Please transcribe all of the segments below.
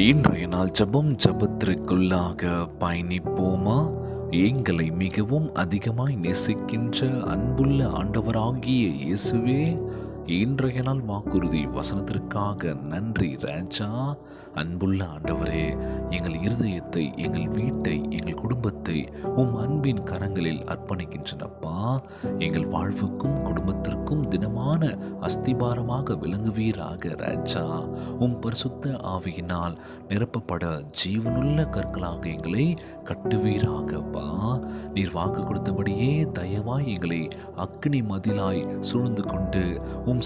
இன்றைய நாள் ஜெபத்திற்குள்ளாக பயணிப்போமா? எங்களை மிகவும் அதிகமாய் நேசிக்கின்ற அன்புள்ள ஆண்டவராகிய இயேசுவே, இன்றைய நாள் வாக்குறுதி வசனத்திற்காக நன்றி ராஜா. அன்புள்ள ஆண்டவரே, எங்கள் இருதயத்தை, எங்கள் வீட்டை, எங்கள் குடும்பத்தை அன்பின் கரங்களில் அர்ப்பணிக்கின்றனப்பா. எங்கள் வாழ்வுக்கும் குடும்பத்திற்கும் தினமான அஸ்திபாரமாக விளங்குவீராக ராஜா. பரிசுத்த ஆவியினால் நிரப்பப்பட ஜீவனுள்ள கற்களாக எங்களை கட்டுவீராகப்பா. நீர் வாக்கு கொடுத்தபடியே தயவாய் எங்களை அக்னி மதிலாய் சூழ்ந்து கொண்டு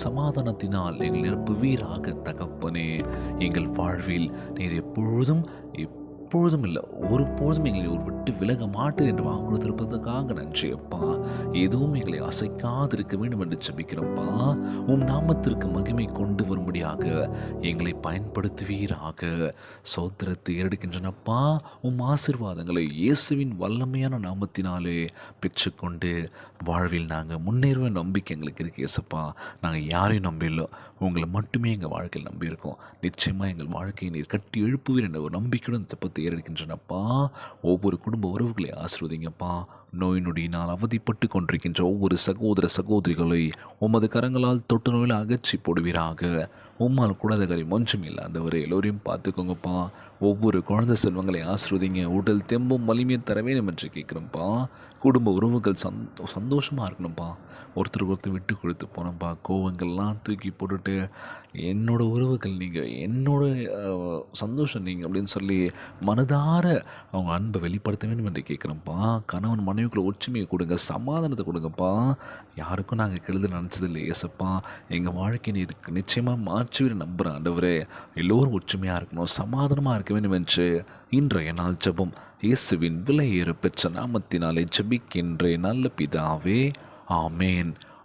சமாதானத்தினால் எங்கள் நிரப்புவீராக தகப்பனே. எங்கள் வாழ்வில் நீர் எப்பொழுதும் இல்லை, ஒருபொழுதும் எங்களை ஒரு விட்டு விலக மாட்டேன் என்று வாக்கு கொடுத்திருப்பதற்காக நன்றி அப்பா. எதுவும் எங்களை அசைக்காதிருக்க வேண்டும் என்று ஜெபிக்கிறோம்ப்பா. நாமத்திற்கு மகிமை கொண்டு வரும்படியாக எங்களை பயன்படுத்துவீராக. சோத்திரத்தை ஏறெடுக்கின்றனப்பா. ஆசீர்வாதங்களை இயேசுவின் வல்லமையான நாமத்தினாலே பெற்றுக்கொண்டு வாழ்வில் நாங்கள் முன்னேறுவ நம்பிக்கை எங்களுக்கு இருக்கு இயேசப்பா. நாங்கள் யாரையும் நம்பிஇல்லை, உங்களை மட்டுமே எங்கள் வாழ்க்கையில் நம்பியிருக்கோம். நிச்சயமாக எங்கள் வாழ்க்கையை நீர் கட்டி எழுப்புவீர் என்ற ஒரு நம்பிக்கையுடன் தப்பத்தை ஏறெடுக்கின்றனப்பா. ஒவ்வொரு குடும்ப உறவுகளை ஆசீர்வதிங்கப்பா. நோய் நொடியினால் அவதிப்பட்டு கொண்டிருக்கின்ற ஒவ்வொரு சகோதர சகோதரிகளை உமது கரங்களால் தொட்டு நோயில் அகற்றி போடுவீராக. உம்மால் கூடாத காரியம் ஒன்றும் இல்லை ஆண்டவரே. எல்லோரையும் பார்த்துக்கோங்கப்பா. ஒவ்வொரு குழந்தை செல்வங்களை ஆசீர்வதிங்க. உடல் தெம்பும் வலிமையும் தர வேண்டும் என்று கேட்குறோம்ப்பா. குடும்ப உறவுகள் சந்தோஷமாக இருக்கணும்ப்பா. ஒருத்தருக்கு ஒருத்தர் விட்டு கொடுத்து போனோம்ப்பா. கோவங்கள்லாம் தூக்கி போட்டுட்டு என்னோடய உறவுகள் நீங்கள், என்னோட சந்தோஷம் நீங்கள் அப்படின்னு சொல்லி மனதார அவங்க அன்பை வெளிப்படுத்த வேண்டும் என்று கேட்குறோம்ப்பா. கணவன் மனைவிக்குள்ள ஒற்றுமையை கொடுங்க, சமாதானத்தை கொடுங்கப்பா. யாருக்கும் நாங்கள் கெடுதல் நினச்சதில்லை ஏசப்பா. எங்கள் வாழ்க்கை நீருக்கு நிச்சயமாக மாற்றுவீர் நம்புகிறேன் ஆண்டவரே. எல்லோரும் ஒற்றுமையாக இருக்கணும், சமாதானமாக இருக்க வேண்டும் என்று இன்றைய நாள் ஜெபம் இயேசுவின் விலையேற பெற்ற நாமத்தினாலே ஜெபிக்கின்றேன் நல்ல பிதாவே, ஆமேன்.